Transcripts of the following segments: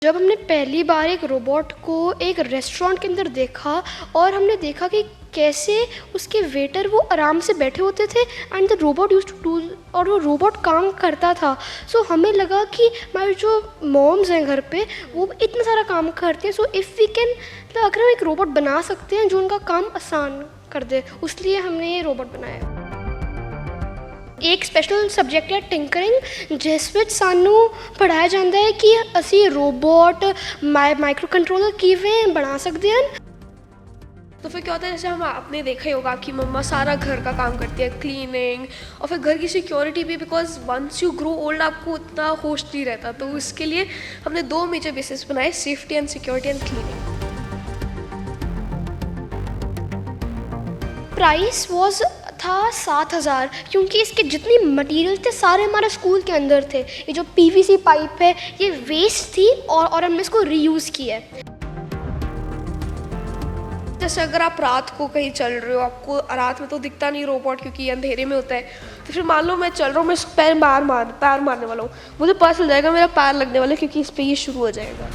जब हमने पहली बार एक रोबोट को एक रेस्टोरेंट के अंदर देखा और हमने देखा कि कैसे उसके वेटर वो आराम से बैठे होते थे and the robot use to do और वो रोबोट काम करता था। सो हमें लगा कि हमारी जो मॉम्स हैं घर पे वो इतना सारा काम करते हैं। सो इफ़ वी कैन अगर हम एक रोबोट बना सकते हैं जो उनका काम आसान कर दे, उसलिए हमने ये रोबोट बनाया। एक स्पैशल सब्जैक्ट है टिंकरिंग, जिस विच सानू पढ़ाया जाता है कि असी रोबोट माइक्रो कंट्रोलर किवें बना सकते हैं। तो फिर क्या होता है, जैसे हम आपने देखा ही होगा कि मम्मा सारा घर का काम करती है, क्लीनिंग और फिर घर की सिक्योरिटी भी, because once you grow old आपको उतना होश नहीं रहता। तो इसके लिए हमने दो मेजर बेसिस बनाए, safety and security and cleaning. Price was था 7,000, क्योंकि इसके जितनी मटेरियल थे सारे हमारे स्कूल के अंदर थे। ये जो पीवीसी पाइप है ये वेस्ट थी और हमने इसको रीयूज़ किया है। जैसे अगर आप रात को कहीं चल रहे हो, आपको रात में तो दिखता नहीं रोबोट क्योंकि अंधेरे में होता है, तो फिर मान लो मैं चल रहा हूँ, मैं इस पैर मारने वाला हूँ, मुझे पता चल जाएगा मेरा पैर लगने वाला है क्योंकि इस पर ये शुरू हो जाएगा।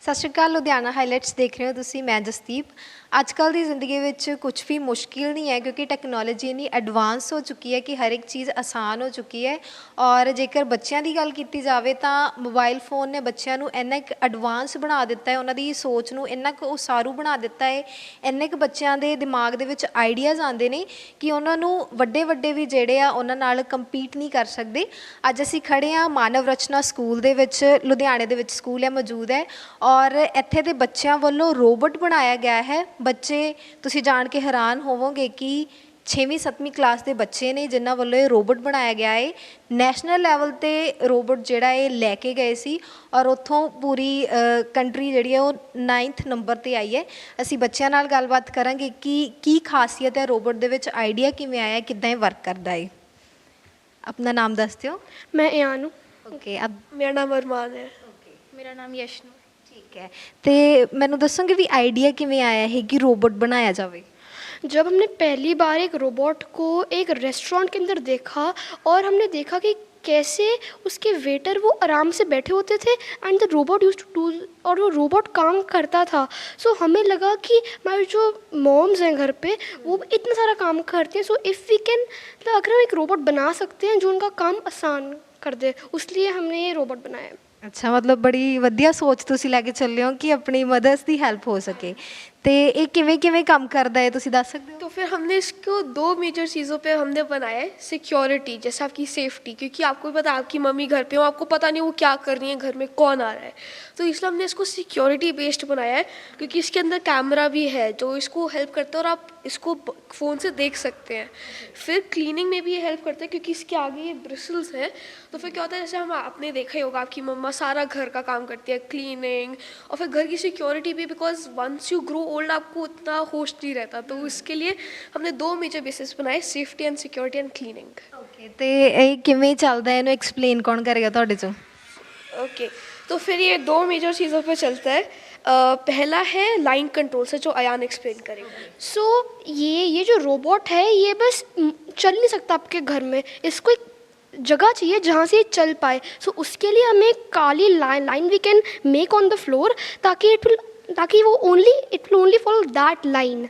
सत श्री अकाल, लुधियाना हाईलाइट्स देख रहे हो तुसी, मैं जसदीप। अजकल की जिंदगी में कुछ भी मुश्किल नहीं है क्योंकि टैक्नोलॉजी इन्नी एडवांस हो चुकी है कि हर एक चीज़ आसान हो चुकी है। और जेकर बच्चों की गल की जाए तो मोबाइल फोन ने बच्चों को इन्ना एक एडवांस बना दिता है, उन्होंने सोच को इन्ना उसारू बना दिता है, इन्ने क बच्चों के दिमाग दे विच आइडियाज़ आते हैं कि उन्होंने वड्डे वड्डे भी जेडे आ उन्हां नाल कंपीट नहीं कर सकते। अज असीं खड़े हाँ मानव रचना school they which, लुधियाने they which school है मौजूद है, और इत्थे दे बच्चों वालों रोबोट बनाया गया है। बच्चे तुसीं जान के हैरान होवोगे कि 6वीं 7वीं क्लास के बच्चे ने जिन्हां वालों ये रोबोट बनाया गया है। नैशनल लैवल ते रोबोट जिहड़ा ये लैके गए सी और उत्थों पूरी कंट्री जिहड़ी है वो 9th नंबर ते आई है। असीं बच्चों नाल गलबात करांगे कि की खासियत है रोबोट दे विच, आइडिया किवें आया, किद्दां ये वर्क करदा है। अपना नाम दस दिओ। मैं एयान हूँ। ओके, अब मेरा नाम अरमान है। मेरा नाम यशनु। ठीक है, तो मैनू दसोगे भी आइडिया किवें आया है कि रोबोट बनाया जाए। जब हमने पहली बार एक रोबोट को एक रेस्टोरेंट के अंदर देखा और हमने देखा कि कैसे उसके वेटर वो आराम से बैठे होते थे and the robot use to do और वो रोबोट काम करता था। सो हमें लगा कि हमारी जो मॉम्स हैं घर पे वो इतना सारा काम करते हैं। सो इफ़ वी कैन अगर हम एक रोबोट बना सकते हैं जो उनका काम आसान कर दे, उसलिए हमने ये रोबोट बनाया है। अच्छा, मतलब बड़ी वधिया सोच तुसीं लैके चले हो कि अपनी मदर्स की हैल्प हो सके। तो ये किवें किवें काम करदा है, तुसीं दस सकदे हो? तो फिर हमने इसको दो मेजर चीज़ों पे हमने बनाया है। सिक्योरिटी, जैसे आपकी सेफ्टी, क्योंकि आपको भी पता है आपकी मम्मी घर पे हो, आपको पता नहीं वो क्या कर रही है, घर में कौन आ रहा है, तो इसलिए हमने इसको सिक्योरिटी बेस्ड बनाया है। क्योंकि इसके अंदर कैमरा भी है जो इसको हेल्प करता है और आप इसको फ़ोन से देख सकते हैं। फिर क्लीनिंग में भी ये हेल्प करता है क्योंकि इसके आगे ये ब्रिसल्स हैं। तो फिर क्या होता है, जैसे हम आपने देखा ही होगा आपकी मम्मा सारा घर का काम करती है, क्लीनिंग और फिर घर की सिक्योरिटी भी, because once you grow old आपको उतना होश नहीं रहता। तो इसके लिए हमने दो मेजर बेसिस बनाए, safety and security and cleaning. Okay, तो ये किवें चलदा है, इहनूं एक्सप्लेन कौन करेगा तुहाडे चों? ओके, तो फिर ये दो मेजर चीज़ों पे चलता है। पहला है लाइन कंट्रोल से, जो अयान एक्सप्लेन करेगा। सो ये जो रोबोट है ये बस चल नहीं सकता आपके घर में, इसको एक जगह चाहिए जहाँ से ये चल पाए। सो उसके लिए हमें काली line we can make on the floor ताकि वो it will only follow that line.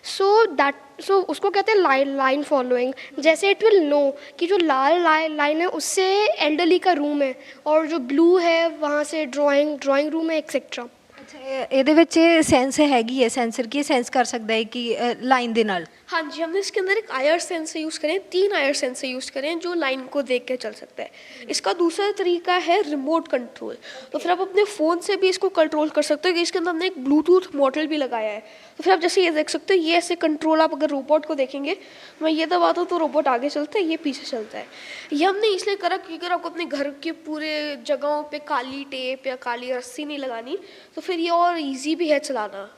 So उसको कहते हैं लाइन फॉलोइंग। जैसे इट विल नो कि जो लाल लाइन है उससे एल्डरली का रूम है और जो ब्लू है वहाँ से ड्राइंग रूम है एक्सेट्रा। अच्छा, ਇਹਦੇ ਵਿੱਚ सेंस हैगी है, सेंसर की सेंस कर सकता है कि लाइन दे नाल? हाँ जी, हमने इसके अंदर एक आयर सेंसर यूज़ करें, 3 आयर सेंसर यूज़ करें जो लाइन को देख के चल सकता है। इसका दूसरा तरीका है रिमोट कंट्रोल। तो फिर आप अपने फ़ोन से भी इसको कंट्रोल कर सकते हो कि इसके अंदर हमने एक ब्लूटूथ मॉडल भी लगाया है। तो फिर आप जैसे ये देख सकते हो, ये ऐसे कंट्रोल, आप अगर रोबोट को देखेंगे, मैं ये दबाता हूँ तो रोबोट आगे चलता है, ये पीछे चलता है। ये हमने इसलिए करा क्योंकि अगर आपको अपने घर के पूरे जगहों पे काली टेप या काली रस्सी नहीं लगानी, तो फिर ये और ईजी भी है चलाना।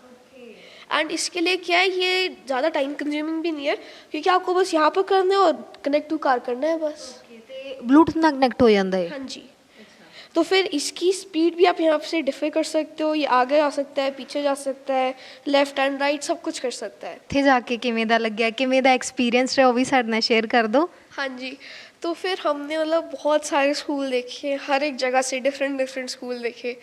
एंड इसके लिए क्या है, ये ज़्यादा टाइम कंज्यूमिंग भी नहीं है क्योंकि आपको बस यहाँ पर करना है और कनेक्ट टू कार करना है बस। ब्लूटूथ नाल कनेक्ट हो जाता है? हाँ जी। तो फिर इसकी स्पीड भी आप यहाँ से डिफर कर सकते हो, ये आगे जा सकता है, पीछे जा सकता है, लेफ्ट एंड राइट सब कुछ कर सकता है। ਇੱਥੇ ਜਾ ਕੇ ਕਿਵੇਂ ਦਾ ਲੱਗਿਆ, ਕਿਵੇਂ ਦਾ ਐਕਸਪੀਰੀਅੰਸ ਰਿਹਾ, ਉਹ ਵੀ ਸਾਡੇ ਨਾਲ ਸ਼ੇਅਰ ਕਰ ਦਿਓ। हाँ जी, तो फिर हमने मतलब बहुत सारे स्कूल देखे, हर एक जगह से डिफरेंट डिफरेंट स्कूल देखे।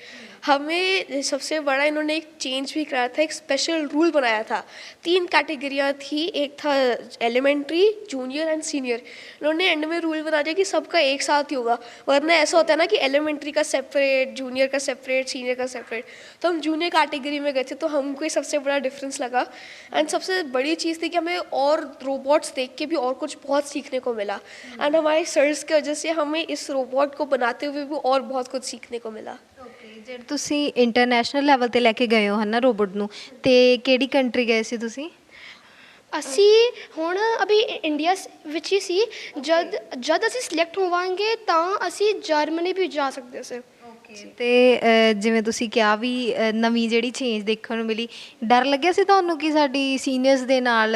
हमें सबसे बड़ा इन्होंने एक चेंज भी कराया था, एक स्पेशल रूल बनाया था। 3 कैटेगरियाँ थी, एक था एलिमेंट्री, जूनियर एंड सीनियर। इन्होंने एंड में रूल बना दिया कि सबका एक साथ ही होगा, वरना ऐसा होता है ना कि एलिमेंट्री का सेपरेट, जूनियर का सेपरेट, सीनियर का सेपरेट। तो हम जूनियर कैटेगरी में गए थे, तो हमको ये सबसे बड़ा डिफरेंस लगा। एंड सबसे बड़ी चीज़ थी कि हमें और रोबोट्स देख के भी और कुछ बहुत सीखने को मिला। एंड हमारे सर्स की वजह से हमें इस रोबोट को बनाते हुए भी और बहुत कुछ सीखने को मिला। ਓਕੇ ਜਿਹੜੇ ਤੁਸੀਂ ਇੰਟਰਨੈਸ਼ਨਲ ਲੈਵਲ ਤੇ ਲੈ ਕੇ ਗਏ ਹੋ ਹਨਾ ਰੋਬੋਟ ਨੂੰ ਤੇ ਕਿਹੜੀ ਕੰਟਰੀ ਗਏ ਸੀ ਤੁਸੀਂ ਅਸੀਂ ਹੁਣ ਅਭੀ ਇੰਡੀਆ ਵਿੱਚ ਹੀ ਸੀ। ਜਦ ਜਦ ਅਸੀਂ ਸਿਲੈਕਟ ਹੋਵਾਂਗੇ ਤਾਂ ਅਸੀਂ ਜਰਮਨੀ ਵੀ ਜਾ ਸਕਦੇ ਸੀ। ਤੇ ਜਿਵੇਂ ਤੁਸੀਂ ਕਿਹਾ ਵੀ ਨਵੀਂ ਜਿਹੜੀ ਚੇਂਜ ਦੇਖਣ ਨੂੰ ਮਿਲੀ, ਡਰ ਲੱਗਿਆ ਸੀ ਤੁਹਾਨੂੰ ਕਿ ਸਾਡੀ ਸੀਨੀਅਰਸ ਦੇ ਨਾਲ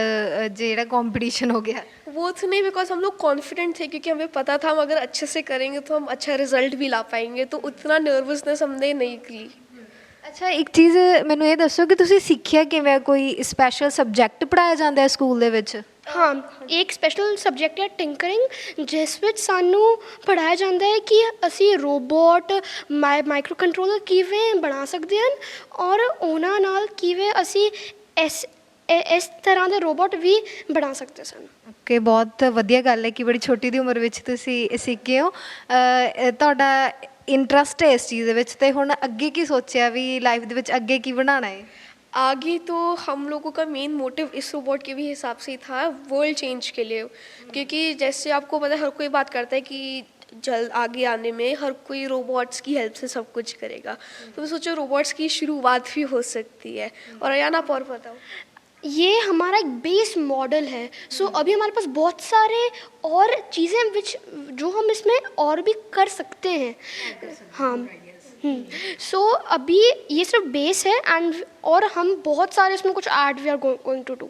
ਜਿਹੜਾ ਕੰਪੀਟੀਸ਼ਨ ਹੋ ਗਿਆ वो तो नहीं, बिकॉज हम लोग कॉन्फिडेंट थे क्योंकि हमें पता था हम अगर अच्छे से करेंगे तो हम अच्छा रिजल्ट भी ला पाएंगे, तो उतना नर्वसनेस हमने नहीं की। ਅੱਛਾ ਇੱਕ ਚੀਜ਼ ਮੈਨੂੰ ਇਹ ਦੱਸੋ ਕਿ ਤੁਸੀਂ ਸਿੱਖਿਆ ਕਿਵੇਂ, ਕੋਈ ਸਪੈਸ਼ਲ ਸਬਜੈਕਟ ਪੜਾਇਆ ਜਾਂਦਾ ਹੈ ਸਕੂਲ ਦੇ ਵਿੱਚ ਹਾਂ, ਇੱਕ ਸਪੈਸ਼ਲ ਸਬਜੈਕਟ ਹੈ ਟਿੰਕਰਿੰਗ, ਜਿਸ ਵਿੱਚ ਸਾਨੂੰ ਪੜ੍ਹਾਇਆ ਜਾਂਦਾ ਹੈ ਕਿ ਅਸੀਂ ਰੋਬੋਟ ਮਾਈਕਰੋ ਕੰਟਰੋਲਰ ਕਿਵੇਂ ਬਣਾ ਸਕਦੇ ਹਨ ਔਰ ਉਹਨਾਂ ਨਾਲ ਕਿਵੇਂ ਅਸੀਂ ਇਸ ਤਰ੍ਹਾਂ ਦੇ ਰੋਬੋਟ ਵੀ ਬਣਾ ਸਕਦੇ ਸਨ। ਓਕੇ, ਬਹੁਤ ਵਧੀਆ ਗੱਲ ਹੈ ਕਿ ਬੜੀ ਛੋਟੀ ਦੀ ਉਮਰ ਵਿੱਚ ਤੁਸੀਂ ਸਿੱਖ ਗਏ ਹੋ। ਤੁਹਾਡਾ ਇੰਟਰਸਟ ਹੈ ਇਸ ਚੀਜ਼ ਦੇ ਵਿੱਚ, ਤੇ ਹੁਣ ਅੱਗੇ ਕੀ ਸੋਚਿਆ ਵੀ ਲਾਈਫ ਦੇ ਵਿੱਚ ਅੱਗੇ ਕੀ ਬਣਾਉਣਾ ਹੈ आगे तो हम लोगों का मेन मोटिव इस रोबोट के भी हिसाब से ही था, वर्ल्ड चेंज के लिए। क्योंकि जैसे आपको पता है हर कोई बात करता है कि जल्द आगे आने में हर कोई रोबोट्स की हेल्प से सब कुछ करेगा, तो मैं सोचा रोबोट्स की शुरुआत भी हो सकती है। और अयाना आप और बताओ। ये हमारा एक बेस मॉडल है। सो अभी हमारे पास बहुत सारे और चीज़ें हैं विच जो हम इसमें और भी कर सकते हैं। हाँ, सो अभी ये सिर्फ बेस है एंड और हम बहुत सारे इसमें कुछ add we are going to do.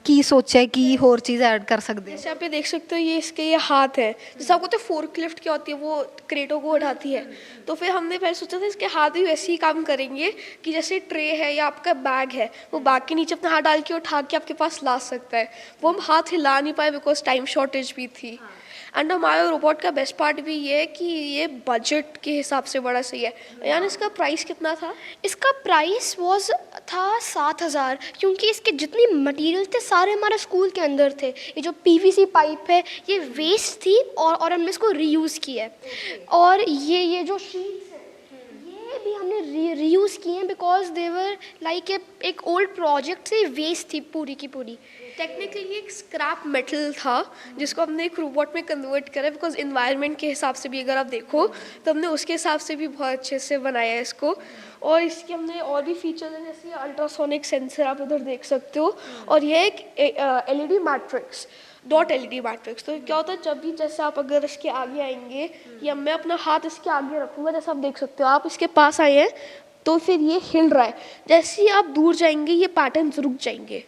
ਕੀ ਸੋਚਿਆ ਕੀ ਹੋਰ चीज़ ऐड कर सकते हैं जैसे आप ये देख सकते हो, ये इसके ये हाथ है, जैसे आपको तो फोर्कलिफ्ट क्या होती है, वो क्रेटों को उठाती है। तो फिर हमने पहले सोचा था इसके हाथ भी वैसे ही काम करेंगे कि जैसे ट्रे है या आपका बैग है, वो बैग के नीचे अपना हाथ डाल के उठा के आपके पास ला सकता है। वो हम हाथ हिला नहीं पाए बिकॉज टाइम शॉर्टेज भी थी। एंड हमारे रोबोट का बेस्ट पार्ट भी ये है कि ये बजट के हिसाब से बड़ा सही है। यानी इसका प्राइस कितना था? इसका प्राइस वॉज था 7,000, क्योंकि इसके जितनी मटेरियल थे सारे हमारे स्कूल के अंदर थे। ये जो पीवीसी पाइप है ये वेस्ट थी और हमने इसको रीयूज़ किया है। और ये जो शीट्स हैं ये भी हमने रीयूज़ किए हैं बिकॉज दे वर लाइक एक ओल्ड प्रोजेक्ट से वेस्ट थी पूरी की पूरी। टेक्निकली एक स्क्रैप मेटल था जिसको हमने एक रोबोट में कन्वर्ट करा, बिकॉज इन्वायरमेंट के हिसाब से भी अगर आप देखो तो हमने उसके हिसाब से भी बहुत अच्छे से बनाया है इसको। और इसके हमने और भी फीचर हैं, जैसे अल्ट्रासोनिक सेंसर आप इधर देख सकते हो, और ये एक LED matrix, dot LED matrix. तो क्या होता है जब भी जैसे आप अगर इसके आगे आएंगे या मैं अपना हाथ इसके आगे रखूँगा, जैसे आप देख सकते हो आप इसके पास आए हैं तो फिर ये हिल रहा है, जैसे ही आप दूर जाएंगे ये पैटर्न्स रुक जाएंगे,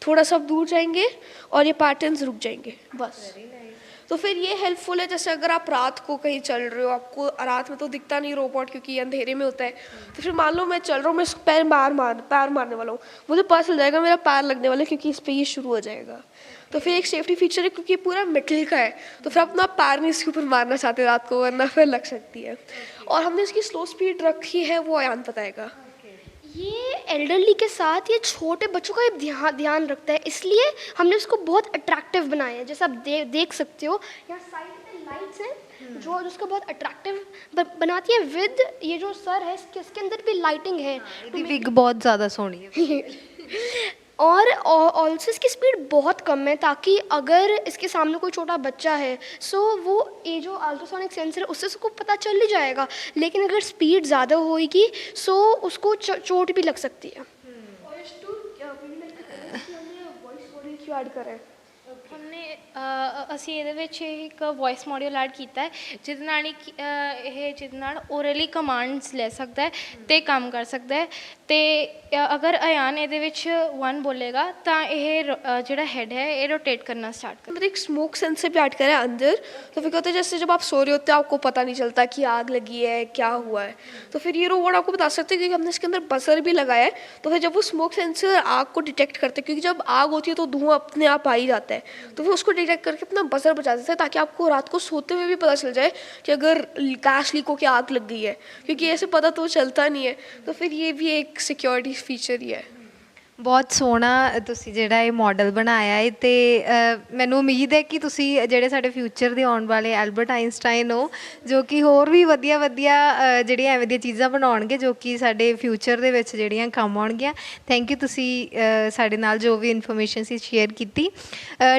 थोड़ा सा दूर जाएंगे और ये पैटर्न्स रुक जाएंगे बस। तो फिर ये हेल्पफुल है, जैसे अगर आप रात को कहीं चल रहे हो, आपको रात में तो दिखता नहीं रोबोट क्योंकि अंधेरे में होता है, तो फिर मान लो मैं चल रहा हूँ, मैं इस पैर मारने वाला हूँ, मुझे पता चल जाएगा मेरा पैर लगने वाला है क्योंकि इस पर ये शुरू हो जाएगा। तो फिर एक सेफ्टी फीचर है क्योंकि ये पूरा मेटल का है, तो फिर अपना पैर नहीं इसके ऊपर मारना चाहते रात को, वरना फिर लग सकती है। और हमने इसकी स्लो स्पीड रखी है, वो अयान बताएगा। ये एल्डरली के साथ ये छोटे बच्चों का ध्यान रखता है, इसलिए हमने इसको बहुत अट्रैक्टिव बनाया है। जैसे आप देख सकते हो यहाँ साइड में लाइट्स हैं जो उसको बहुत अट्रैक्टिव बनाती है। विद ये जो सर है इसके अंदर भी लाइटिंग है, विग बहुत ज़्यादा सोहनी है और ऑल्सो इसकी स्पीड बहुत कम है, ताकि अगर इसके सामने कोई छोटा बच्चा है सो वो ये जो अल्ट्रासोनिक सेंसर है उससे उसको पता चल ही जाएगा, लेकिन अगर स्पीड ज़्यादा होएगी सो उसको चोट भी लग सकती है। हमने ਅਸੀਂ ਇਹਦੇ ਵਿੱਚ ਇੱਕ ਵੌਇਸ ਮੋਡਿਊਲ ਐਡ ਕੀਤਾ ਹੈ ਜਿਹਦੇ ਨਾਲ ਜਿਹਦੇ ਨਾਲ ਓਰਲੀ ਕਮਾਂਡਸ ਲੈ ਸਕਦਾ ਹੈ ਤੇ ਕੰਮ ਕਰ ਸਕਦਾ ਹੈ। ਤੇ ਅਗਰ ਅਯਾਨ ਇਹਦੇ ਵਿੱਚ 1 बोलेगा ਤਾਂ ਇਹ ਜਿਹੜਾ हेड है ये रोटेट करना स्टार्ट कर। अंदर एक स्मोक सेंसर भी ऐड करा है अंदर, तो फिर कहते हैं जैसे जब आप सो रहे होते हैं आपको पता नहीं चलता कि आग लगी है क्या हुआ है, तो फिर ये रोबोट आपको बता सकते हैं क्योंकि हमने इसके अंदर बजर भी लगाया है। तो फिर जब वो स्मोक सेंसर आग को डिटेक्ट करते हैं, क्योंकि जब आग होती है तो धुआं अपने आप आ ही जाता है, तो वो उसको डिटेक्ट करके अपना बजर बजा देता है, ताकि आपको रात को सोते हुए भी पता चल जाए कि अगर गैस लीक होकर आग लग गई है, क्योंकि ऐसे पता तो चलता नहीं है। तो फिर ये भी एक सिक्योरिटी फीचर ही है। ਬਹੁਤ ਸੋਹਣਾ ਤੁਸੀਂ ਜਿਹੜਾ ਇਹ ਮਾਡਲ ਬਣਾਇਆ ਹੈ ਤੇ ਮੈਨੂੰ ਉਮੀਦ ਹੈ ਕਿ ਤੁਸੀਂ ਜਿਹੜੇ ਸਾਡੇ ਫਿਊਚਰ ਦੇ ਆਉਣ ਵਾਲੇ ਐਲਬਰਟ ਆਇਨਸਟਾਈਨ ਹੋ, ਜੋ ਕਿ ਹੋਰ ਵੀ ਵਧੀਆ ਵਧੀਆ ਜਿਹੜੀਆਂ ਐਵੇਂ ਦੀਆਂ ਚੀਜ਼ਾਂ ਬਣਾਉਣਗੇ ਜੋ ਕਿ ਸਾਡੇ ਫਿਊਚਰ ਦੇ ਵਿੱਚ ਜਿਹੜੀਆਂ ਕੰਮ ਆਉਣਗੀਆਂ। ਥੈਂਕ ਯੂ, ਤੁਸੀਂ ਸਾਡੇ ਨਾਲ ਜੋ ਵੀ ਇਨਫੋਰਮੇਸ਼ਨ ਸੀ ਸ਼ੇਅਰ ਕੀਤੀ।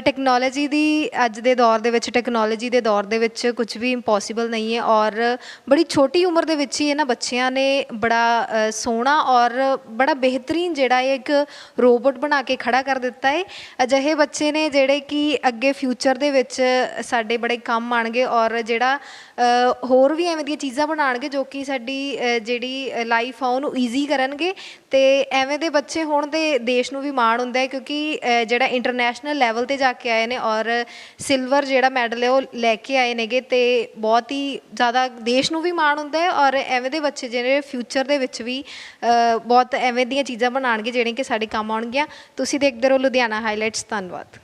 ਟੈਕਨੋਲੋਜੀ ਦੀ ਅੱਜ ਦੇ ਦੌਰ ਦੇ ਵਿੱਚ, ਟੈਕਨੋਲੋਜੀ ਦੇ ਦੌਰ ਦੇ ਵਿੱਚ ਕੁਝ ਵੀ ਇੰਪੋਸੀਬਲ ਨਹੀਂ ਹੈ, ਔਰ ਬੜੀ ਛੋਟੀ ਉਮਰ ਦੇ ਵਿੱਚ ਹੀ ਇਹਨਾਂ ਬੱਚਿਆਂ ਨੇ ਬੜਾ ਸੋਹਣਾ ਔਰ ਬੜਾ ਬਿਹਤਰੀਨ ਜਿਹੜਾ ਇੱਕ ਰੋਬੋਟ ਬਣਾ ਕੇ ਖੜਾ ਕਰ ਦਿੱਤਾ ਹੈ। ਅਜਿਹੇ ਬੱਚੇ ਨੇ ਜਿਹੜੇ ਕਿ ਅੱਗੇ ਫਿਊਚਰ ਦੇ ਵਿੱਚ ਸਾਡੇ ਬੜੇ ਕੰਮ ਆਉਣਗੇ, ਔਰ ਜਿਹੜਾ ਹੋਰ ਵੀ ਐਵੇਂ ਦੀਆਂ ਚੀਜ਼ਾਂ ਬਣਾਉਣਗੇ ਜੋ ਕਿ ਸਾਡੀ ਜਿਹੜੀ ਲਾਈਫ ਆ ਉਹਨੂੰ ਈਜ਼ੀ ਕਰਨਗੇ। ਅਤੇ ਐਵੇਂ ਦੇ ਬੱਚੇ ਹੋਣ ਦੇ ਦੇਸ਼ ਨੂੰ ਵੀ ਮਾਣ ਹੁੰਦਾ ਹੈ, ਕਿਉਂਕਿ ਜਿਹੜਾ ਇੰਟਰਨੈਸ਼ਨਲ ਲੈਵਲ 'ਤੇ ਜਾ ਕੇ ਆਏ ਨੇ ਔਰ ਸਿਲਵਰ ਜਿਹੜਾ ਮੈਡਲ ਹੈ ਉਹ ਲੈ ਕੇ ਆਏ ਨੇਗੇ, ਅਤੇ ਬਹੁਤ ਹੀ ਜ਼ਿਆਦਾ ਦੇਸ਼ ਨੂੰ ਵੀ ਮਾਣ ਹੁੰਦਾ ਹੈ। ਔਰ ਐਵੇਂ ਦੇ ਬੱਚੇ ਜਿਹੜੇ ਫਿਊਚਰ ਦੇ ਵਿੱਚ ਵੀ ਬਹੁਤ ਐਵੇਂ ਦੀਆਂ ਚੀਜ਼ਾਂ ਬਣਾਉਣਗੇ ਜਿਹੜੀਆਂ ਕਿ ਸਾਡੇ ਕੰਮ ਆਉਣਗੀਆਂ। ਤੁਸੀਂ ਦੇਖਦੇ ਰਹੋ ਲੁਧਿਆਣਾ ਹਾਈਲਾਈਟਸ। ਧੰਨਵਾਦ।